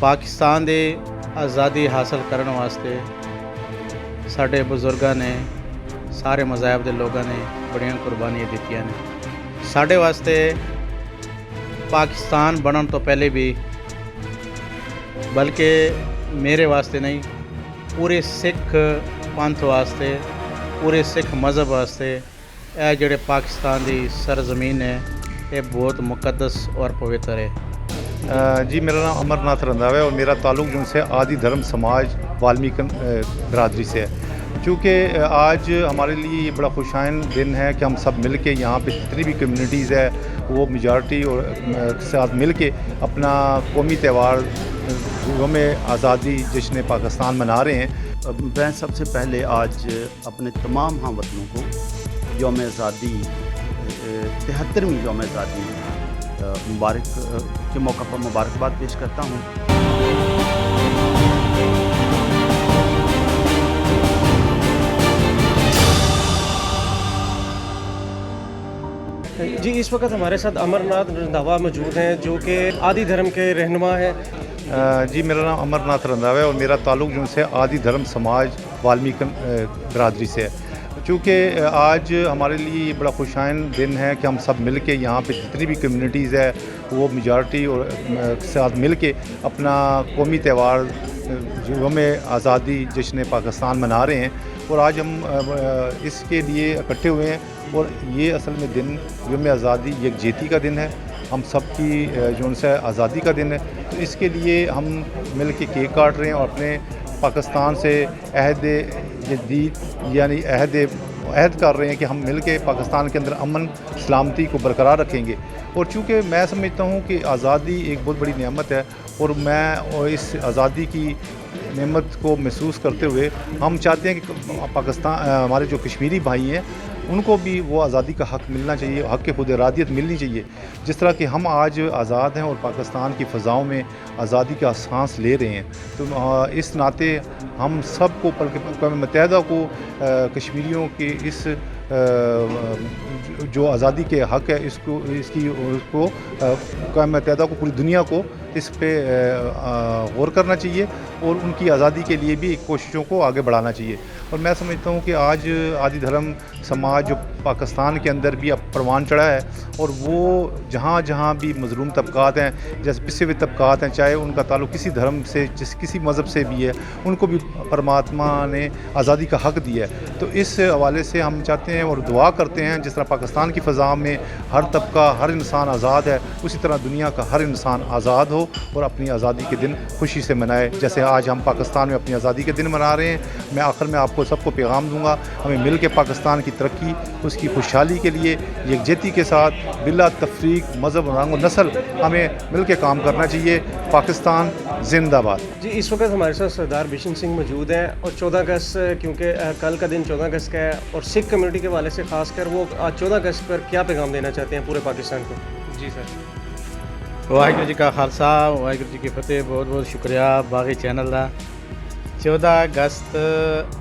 ਪਾਕਿਸਤਾਨ ਦੀ ਆਜ਼ਾਦੀ ਹਾਸਲ ਕਰਨ ਵਾਸਤੇ ਸਾਡੇ ਬਜ਼ੁਰਗਾਂ ਨੇ, ਸਾਰੇ ਮਜ਼ਾਹਬ ਦੇ ਲੋਕਾਂ ਨੇ ਬੜੀਆਂ ਕੁਰਬਾਨੀਆਂ ਦਿੱਤੀਆਂ ਨੇ। ਸਾਡੇ ਵਾਸਤੇ ਪਾਕਿਸਤਾਨ ਬਣਨ ਤੋਂ ਪਹਿਲੇ ਵੀ, ਬਲਕਿ ਮੇਰੇ ਵਾਸਤੇ ਨਹੀਂ, ਪੂਰੇ ਸਿੱਖ ਪੰਥ ਵਾਸਤੇ, ਪੂਰੇ ਸਿੱਖ ਮਜ਼ਹਬ ਵਾਸਤੇ ਇਹ ਜਿਹੜੇ ਪਾਕਿस्तान ਦੀ ਸਰਜ਼ਮੀਨ है ये बहुत मुक़द्दस और पवित्र है। जी, मेरा नाम अमरनाथ रंधावा है और मेरा ताल्लुक़ जो उनसे आदि धर्म समाज वाल्मीकि बरादरी से है। चूँकि आज हमारे लिए ये बड़ा खुशाइन दिन है कि हम सब मिल के यहाँ पे जितनी भी कम्युनिटीज़ है वो मेजॉरिटी और साथ मिल के अपना कौमी त्यौहार यौम आज़ादी जश्न पाकिस्तान मना रहे हैं। मैं सबसे पहले आज अपने तमाम हम वतनों को यौम आज़ादी 73वीं यौम आज़ादी मुबारक के मौका पर मुबारकबाद पेश करता हूँ। जी, इस वक्त हमारे साथ अमरनाथ रंधावा मौजूद हैं जो कि आदि धर्म के रहनुमा हैं। जी, मेरा नाम अमरनाथ रंधावा है और मेरा ताल्लुक़ जो उनसे आदि धर्म समाज वाल्मीकि बरादरी से है। चूँकि आज हमारे लिए ये बड़ा खुशाइन दिन है कि हम सब मिल के यहाँ पे जितनी भी कम्युनिटीज़ है वो मेजॉरिटी और साथ मिल के अपना कौमी त्यौहार यौम आज़ादी जश्न पाकिस्तान मना रहे हैं। और आज हम इसके लिए इकट्ठे हुए हैं और ये असल में दिन यौम आज़ादी यकजहती का दिन है, हम सब की जो उनसे आज़ादी का दिन है। तो इसके लिए हम मिल के केक काट रहे हैं और अपने पाकिस्तान से अहद जदीद यानी अहद कर रहे हैं कि हम मिल के पाकिस्तान के अंदर अमन सलामती को बरकरार रखेंगे। और चूँकि मैं समझता हूँ कि आज़ादी एक बहुत बड़ी नेमत है और मैं इस आज़ादी की नेमत को महसूस करते हुए हम चाहते हैं कि पाकिस्तान हमारे जो कश्मीरी भाई हैं उनको भी वो आज़ादी का हक़ मिलना चाहिए, हक़ खुद इरादियत मिलनी चाहिए। जिस तरह कि हम आज आज़ाद हैं और पाकिस्तान की फ़ज़ाओं में आज़ादी का सांस ले रहे हैं, तो इस नाते हम सब को अक़वाम मुत्तहिदा को कश्मीरियों के इस जो आज़ादी के हक़ है उसको अक़वाम मुत्तहिदा को, पूरी दुनिया को इस पे गौर करना चाहिए और उनकी आज़ादी के लिए भी कोशिशों को आगे बढ़ाना चाहिए। और मैं समझता हूँ कि आज आदि धर्म समाज जो पाकिस्तान के अंदर भी अब परवान चढ़ा है और वो जहाँ जहाँ भी मज़लूम तबक़ात हैं, जैसे पिछे हुए तबक़ात हैं, चाहे उनका ताल्लुक़ किसी धर्म से, किसी मज़हब से भी है, उनको भी परमात्मा ने आज़ादी का हक़ दिया है। तो इस हवाले से हम चाहते हैं और दुआ करते हैं जिस तरह पाकिस्तान की फ़ज़ा में हर तबका, हर इंसान आज़ाद है, उसी तरह दुनिया का हर इंसान आज़ाद हो और अपनी आज़ादी के दिन खुशी से मनाए। जैसे आज हम पाकिस्तान में अपनी आज़ादी के दिन मना रहे हैं। मैं आखिर में आपको सबको पैगाम दूंगा, हमें मिल के पाकिस्तान की तरक्की, उसकी खुशहाली के लिए यकजहती के साथ बिला तफरीक मज़हब, रंग और नस्ल हमें मिल के काम करना चाहिए। पाकिस्तान जिंदाबाद। जी, इस वक्त हमारे साथ सरदार बिशन सिंह मौजूद हैं और 14 अगस्त, क्योंकि कल का दिन 14 अगस्त का है और सिख कम्युनिटी के वाले से ख़ासकर वो आज 14 अगस्त पर क्या पैगाम देना चाहते हैं पूरे पाकिस्तान को? जी सर, वाहिगुरू जी का खालसा, वाहिगुरू जी की फतेह। बहुत बहुत शुक्रिया बागी चैनल का। 14 अगस्त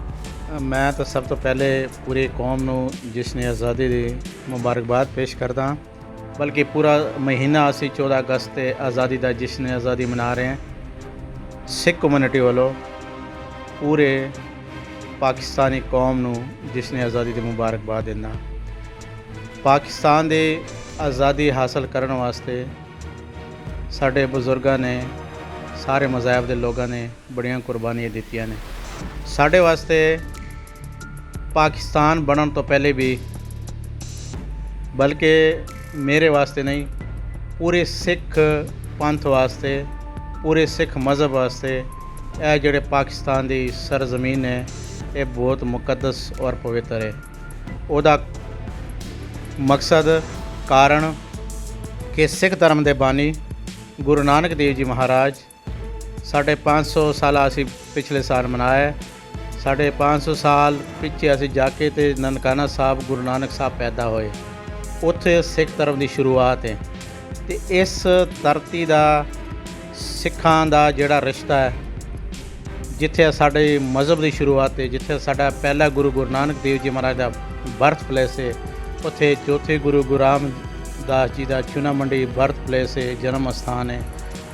मैं तो सब तो पहले पूरी कौम नू जिसने आज़ादी दी मुबारकबाद पेश करदा, बल्कि पूरा महीना असी 14 अगस्त ते आज़ादी का जिसने आज़ादी मना रहे हैं। सिख कम्युनिटी वालों पूरे पाकिस्तानी कौम नू जिसने आज़ादी की मुबारकबाद देना। पाकिस्तान की आज़ादी हासिल करने वास्ते साढ़े बजुर्गों ने, सारे मज़ाहब के लोगों ने बड़ियां कुर्बानियां दित्तियां ने। साढ़े वास्ते पाकिस्तान बनन तो पहले भी, बल्कि मेरे वास्ते नहीं, पूरे सिख पंथ वास्ते, पूरे सिख मज़हब वास्ते यह ਜਿਹੜੇ पाकिस्तान की सरजमीन है ये बहुत मुक़द्दस और पवित्र है। ਉਹਦਾ मकसद कारण कि सिख धर्म के बानी गुरु नानक देव जी महाराज 550 साल असी पिछले साल मनाया। 550 साल पिछे असी जाके तो ननकाना साहब गुरु नानक साहब पैदा होए, उत्थे सिख धर्म की शुरुआत है। तो इस धरती का सिखां का जिहड़ा रिश्ता है, जिथे साडे मज़हब की शुरुआत है, जिथे साडा पहला गुरु गुरु नानक देव जी महाराज का बर्थ प्लेस है, उत्थे चौथे गुरु गुरु रामदास जी का चूना मंडी बर्थ प्लेस है, जन्म स्थान है।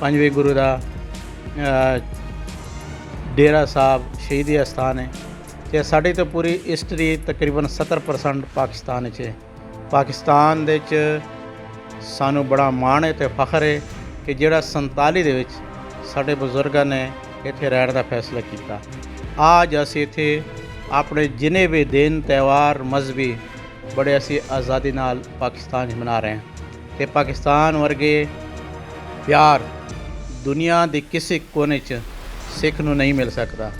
पंजवें गुरु का ਡੇਰਾ ਸਾਹਿਬ ਸ਼ਹੀਦੀ ਅਸਥਾਨ ਹੈ ਤੇ ਸਾਡੀ ਤਾਂ ਪੂਰੀ ਹਿਸਟਰੀ ਤਕਰੀਬਨ 70% ਪਾਕਿਸਤਾਨ ਵਿੱਚ ਹੈ। ਪਾਕਿਸਤਾਨ ਦੇ ਵਿੱਚ ਸਾਨੂੰ ਬੜਾ ਮਾਣ ਹੈ ਤੇ ਫਖਰ ਹੈ ਕਿ ਜਿਹੜਾ 47 ਦੇ ਵਿੱਚ ਸਾਡੇ ਬਜ਼ੁਰਗਾਂ ਨੇ ਇੱਥੇ ਰਹਿਣ ਦਾ ਫੈਸਲਾ ਕੀਤਾ। ਅੱਜ ਅਸੀਂ ਇੱਥੇ ਆਪਣੇ ਜਿੰਨੇ ਵੀ ਦਿਨ ਤਿਉਹਾਰ ਮਜ਼ਹਬੀ ਬੜੇ ਅਸੀਂ ਆਜ਼ਾਦੀ ਨਾਲ ਪਾਕਿਸਤਾਨ 'ਚ ਮਨਾ ਰਹੇ ਹਾਂ ਤੇ ਪਾਕਿਸਤਾਨ ਵਰਗੇ ਪਿਆਰ ਦੁਨੀਆ ਦੇ ਕਿਸੇ ਕੋਨੇ 'ਚ ਸਿੱਖ ਨੂੰ ਨਹੀਂ ਮਿਲ ਸਕਦਾ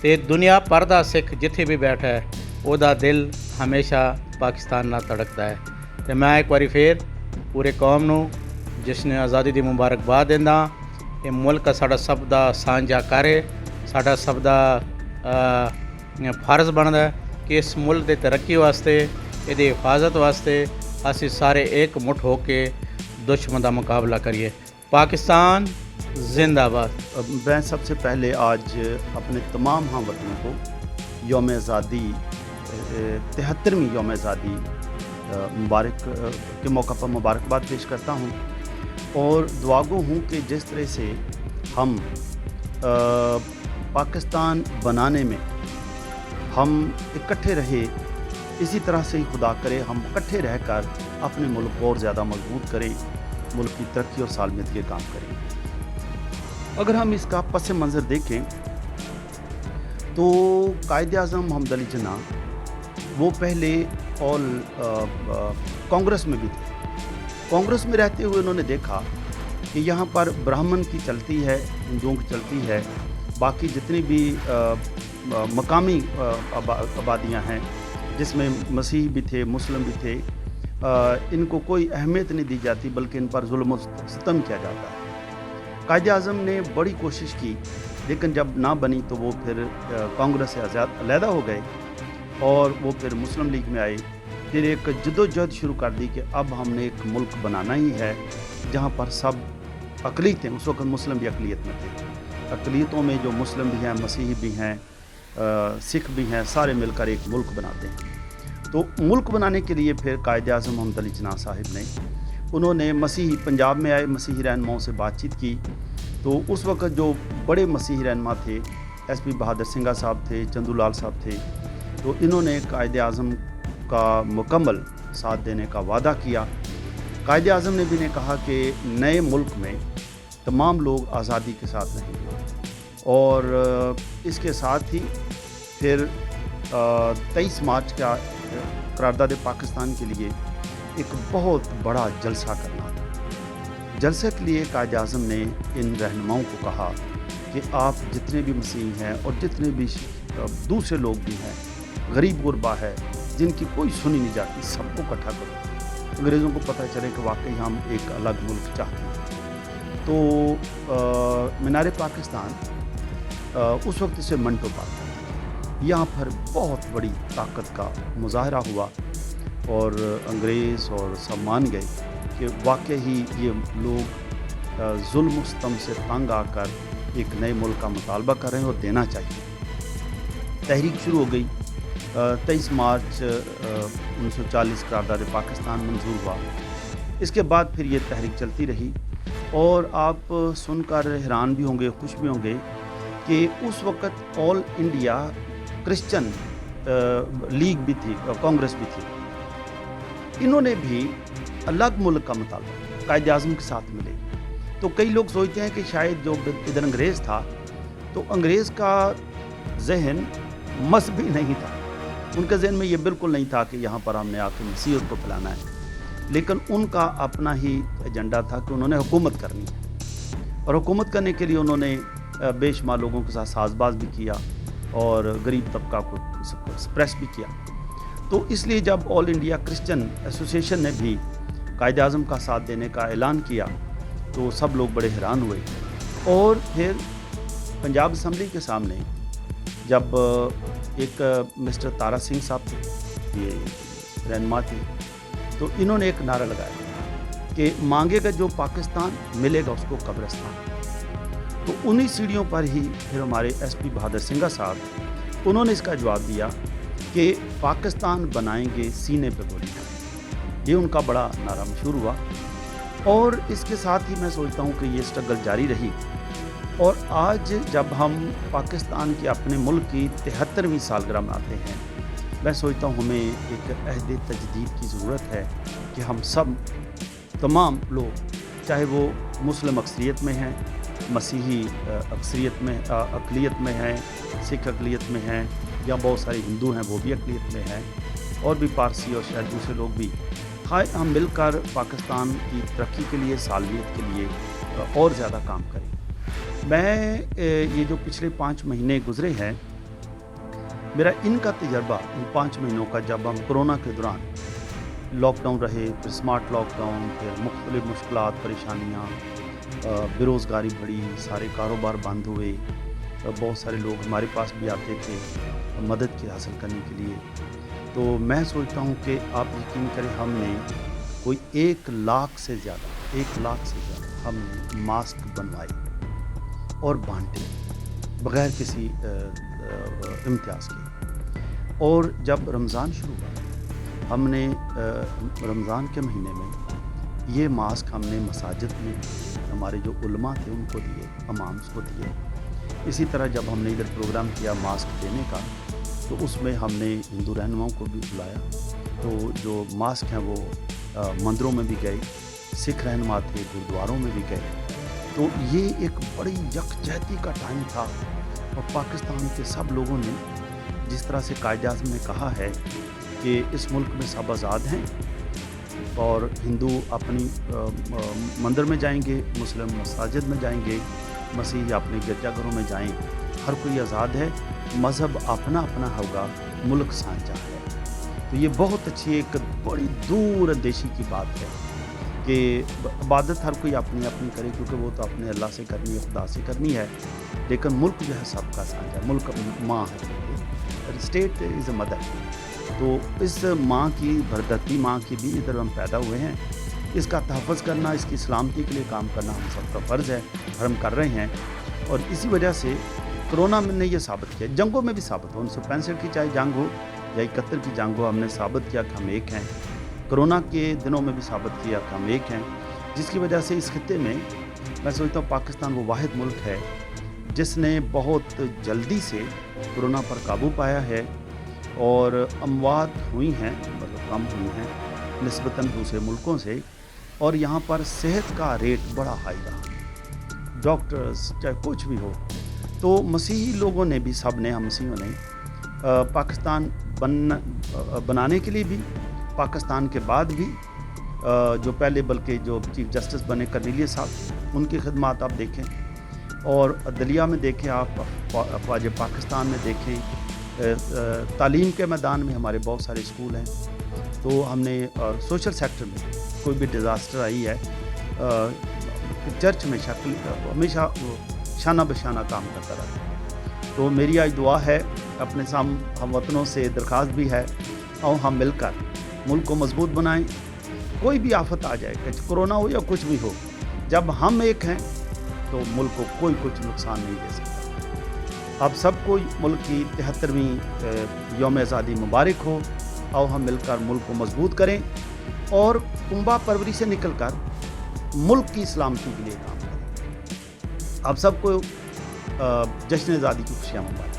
ਤੇ ਦੁਨੀਆ ਭਰ ਦਾ ਸਿੱਖ ਜਿੱਥੇ ਵੀ ਬੈਠਾ ਹੈ ਉਹਦਾ ਦਿਲ ਹਮੇਸ਼ਾ ਪਾਕਿਸਤਾਨ ਨਾਲ ਧੜਕਦਾ ਹੈ ਤੇ ਮੈਂ ਇੱਕ ਵਾਰੀ ਫੇਰ ਪੂਰੇ ਕੌਮ ਨੂੰ ਜਸ਼ਨ ਆਜ਼ਾਦੀ ਦੀ ਮੁਬਾਰਕਬਾਦ ਦਿੰਦਾ। ਇਹ ਮੁਲਕ ਸਾਡਾ ਸਭ ਦਾ ਸਾਂਝਾ ਘਰ ਹੈ, ਸਾਡਾ ਸਭ ਦਾ ਫਰਜ਼ ਬਣਦਾ ਹੈ ਕਿ ਇਸ ਮੁਲਕ ਦੇ ਤਰੱਕੀ ਵਾਸਤੇ ਇਹਦੀ ਹਿਫਾਜ਼ਤ ਵਾਸਤੇ ਅਸੀਂ ਸਾਰੇ ਇੱਕ ਮੁੱਠ ਹੋ ਕੇ ਦੁਸ਼ਮਣ ਦਾ ਮੁਕਾਬਲਾ करिए। पाकिस्तान जिंदाबाद। मैं सबसे पहले आज अपने तमाम हम वतनों को यौम आज़ादी 73वीं यौम आज़ादी मुबारक के मौका पर मुबारकबाद पेश करता हूँ और दुआगो हूँ कि जिस तरह से हम पाकिस्तान बनाने में हम इकट्ठे रहे, इसी तरह से ही खुदा करे हम इकट्ठे रहकर अपने मुल्क को और ज़्यादा मजबूत करें, मुल्क की तरक्की और सालमियत के काम करें। अगर हम इसका पस मंज़र देखें तो कायद आज़म मोहम्मद अली जिन्ना वो पहले ऑल कांग्रेस में भी थे। कांग्रेस में रहते हुए उन्होंने देखा कि यहाँ पर ब्राह्मण की चलती है, हिंदुओं की चलती है, बाकी जितनी भी मकामी आबादियाँ हैं जिसमें मसीह भी थे, मुस्लिम भी थे, इनको कोई अहमियत नहीं दी जाती बल्कि इन पर जुल्म और सितम किया जाता है। कायद आज़म ने बड़ी कोशिश की लेकिन जब ना बनी तो वो फिर कांग्रेस से अलहदा हो गए और वो फिर मुस्लिम लीग में आए। फिर एक जद्दोजहद शुरू कर दी कि अब हमने एक मुल्क बनाना ही है जहाँ पर सब अक़लियतें, उस वक्त मुस्लिम भी अक़लियत में थे, अक़लियतों में जो मुस्लिम भी हैं, मसीही भी हैं, सिख भी हैं, सारे मिलकर एक मुल्क बनाते हैं। तो मुल्क बनाने के लिए फिर कायद आज़म मोहम्मद अली जिन्ना साहिब ने उन्होंने मसीही पंजाब में आए, मसीही रहनुमाओं से बातचीत की। तो उस वक्त जो बड़े मसीही रहनुमा थे, SP बहादुर सिंघा साहब थे, चंदू लाल साहब थे, तो इन्होंने कायद आज़म का मुकम्मल साथ देने का वादा किया। कायद आज़म ने भी ने कहा कि नए मुल्क में तमाम लोग आज़ादी के साथ रहेंगे और इसके साथ ही फिर 23 मार्च का करारदाद पाकिस्तान के लिए एक बहुत बड़ा जलसा करना था। जलसे के लिए कायद आज़म ने इन रहनुमाओं को कहा कि आप जितने भी मसीह हैं और जितने भी दूसरे लोग भी हैं, गरीब गुरबा है, जिनकी कोई सुनी नहीं जाती, सबको इकट्ठा करो। अंग्रेज़ों को पता चले कि वाकई हम एक अलग मुल्क चाहते हैं। तो मीनार पाकिस्तान उस वक्त से मंटो पाक, यहाँ पर बहुत बड़ी ताकत का मुजाहरा हुआ और अंग्रेज़ और सब मान गए कि वाकई ही ये लोग जुल्म सितम से तंग आकर एक नए मुल्क का मुतालबा कर रहे हैं और देना चाहिए। तहरीक शुरू हो गई। 23 मार्च 1940 करारदाद पाकिस्तान मंजूर हुआ। इसके बाद फिर ये तहरीक चलती रही और आप सुनकर हैरान भी होंगे, खुश भी होंगे कि उस वक़्त ऑल इंडिया क्रिश्चियन लीग भी थी, कांग्रेस भी थी, इन्होंने भी अलग मुल्क का मुतालबा कायद आज़म के साथ मिले। तो कई लोग सोचते हैं कि शायद जो इधर अंग्रेज़ था तो अंग्रेज़ का जहन मजहबी नहीं था, उनके जहन में ये बिल्कुल नहीं था कि यहाँ पर हमने आके मसीहत को फैलाना है, लेकिन उनका अपना ही एजेंडा था कि उन्होंने हुकूमत करनी है और हुकूमत करने के लिए उन्होंने बेशुमार लोगों के साथ साजबाज भी किया और गरीब तबका को सप्रेस भी किया। तो इसलिए जब ऑल इंडिया क्रिश्चियन एसोसिएशन ने भी कायद आज़म का साथ देने का ऐलान किया तो सब लोग बड़े हैरान हुए। और फिर पंजाब असम्बली के सामने जब एक मिस्टर तारा सिंह साहब थे, ये रहनुमा थे, तो इन्होंने एक नारा लगाया कि मांगेगा जो पाकिस्तान, मिलेगा उसको कब्रिस्तान। तो उन्हीं सीढ़ियों पर ही फिर हमारे SP बहादुर सिंघा साहब, उन्होंने इसका जवाब दिया कि पाकिस्तान बनाएंगे सीने पे गोली। ये उनका बड़ा नारा मशहूर हुआ और इसके साथ ही मैं सोचता हूँ कि ये स्ट्रगल जारी रही اور آج جب ہم پاکستان کے اپنے ملک کی 73ویں سالگرہ مناتے ہیں، میں سوچتا ہوں ہمیں ایک عہد تجدید کی ضرورت ہے کہ ہم سب تمام لوگ، چاہے وہ مسلم اکثریت میں ہیں، مسیحی اقلیت میں ہیں، سکھ اقلیت میں ہیں، یا بہت سارے ہندو ہیں وہ بھی اقلیت میں ہیں، اور بھی پارسی اور شاید دوسرے لوگ بھی، ہم مل کر پاکستان کی ترقی کے لیے، سالمیت کے لیے اور زیادہ کام کریں۔ میں یہ جو پچھلے 5 مہینے گزرے ہیں، میرا ان کا تجربہ ان 5 مہینوں کا، جب ہم کرونا کے دوران لاک ڈاؤن رہے، پھر اسمارٹ لاک ڈاؤن، پھر مختلف مشکلات، پریشانیاں، بے روزگاری بڑھی، سارے کاروبار بند ہوئے، بہت سارے لوگ ہمارے پاس بھی آتے تھے مدد کی حاصل کرنے کے لیے، تو میں سوچتا ہوں کہ آپ یقین کریں، ہم نے کوئی 1 لاکھ سے زیادہ ہم نے ماسک بنوائے اور بانٹے بغیر کسی امتیاز کے۔ اور جب رمضان شروع ہوا، ہم نے رمضان کے مہینے میں یہ ماسک ہم نے مساجد میں ہمارے جو علماء تھے ان کو دیے، امامس کو دیے۔ اسی طرح جب ہم نے ادھر پروگرام کیا ماسک دینے کا، تو اس میں ہم نے ہندو رہنماؤں کو بھی بلایا، تو جو ماسک ہیں وہ مندروں میں بھی گئے، سکھ رہنما تھے گردواروں میں بھی گئے۔ تو یہ ایک بڑی یکجہتی کا ٹائم تھا، اور پاکستان کے سب لوگوں نے، جس طرح سے قائد اعظم نے کہا ہے کہ اس ملک میں سب آزاد ہیں، اور ہندو اپنی مندر میں جائیں گے، مسلم مساجد میں جائیں گے، مسیحی اپنے گرجا گھروں میں جائیں، ہر کوئی آزاد ہے، مذہب اپنا اپنا ہوگا، ملک سانجا ہے۔ تو یہ بہت اچھی ایک بڑی دور اندیشی کی بات ہے کہ عبادت ہر کوئی اپنی اپنی کرے، کیونکہ وہ تو اپنے اللہ سے کرنی ہے، خدا سے کرنی ہے، لیکن ملک جو ہے سب کا سانجا ہے، ملک ماں ہے، اسٹیٹ از اے مدر۔ تو اس ماں کی بھردھرتی ماں کی بھی ادھر ہم پیدا ہوئے ہیں، اس کا تحفظ کرنا، اس کی سلامتی کے لیے کام کرنا ہم سب کا فرض ہے، اور ہم کر رہے ہیں۔ اور اسی وجہ سے کرونا میں نے یہ ثابت کیا، جنگوں میں بھی ثابت ہو، 1965 کی چاہے جنگ ہو یا 71 کی جنگ ہو، ہم نے ثابت کیا کہ ہم ایک ہیں۔ کرونا کے دنوں میں بھی ثابت کیا کہ ہم ایک ہیں، جس کی وجہ سے اس خطے میں میں سوچتا ہوں پاکستان وہ واحد ملک ہے جس نے بہت جلدی سے کرونا پر قابو پایا ہے، اور اموات ہوئی ہیں، مطلب کم ہوئی ہیں نسبتاً دوسرے ملکوں سے، اور یہاں پر صحت کا ریٹ بڑا ہائی رہا، ڈاکٹرز چاہے کچھ بھی ہو۔ تو مسیحی لوگوں نے بھی، سب نے، ہم مسیحیوں نے پاکستان بنانے کے لیے بھی، پاکستان کے بعد بھی، جو پہلے بلکہ جو چیف جسٹس بنے کرنیلیس صاحب، ان کی خدمات آپ دیکھیں، اور عدلیہ میں دیکھیں، آپ افواج پاکستان میں دیکھیں، تعلیم کے میدان میں ہمارے بہت سارے اسکول ہیں۔ تو ہم نے سوشل سیکٹر میں کوئی بھی ڈیزاسٹر آئی ہے، چرچ میں ہمیشہ شانہ بشانہ کام کرتا رہا۔ تو میری آج دعا ہے، اپنے ہم وطنوں سے درخواست بھی ہے، اور ہم مل کر ملک کو مضبوط بنائیں۔ کوئی بھی آفت آ جائے، کرونا ہو یا کچھ بھی ہو، جب ہم ایک ہیں تو ملک کو کوئی کچھ نقصان نہیں دے سکتا۔ اب سب کو ملک کی 73ویں یوم آزادی مبارک ہو، اور ہم مل کر ملک کو مضبوط کریں، اور کنبہ پروری سے نکل کر ملک کی سلامتی کے لیے کام کریں۔ آپ سب کو جشن آزادی کی خوشیاں مبارک۔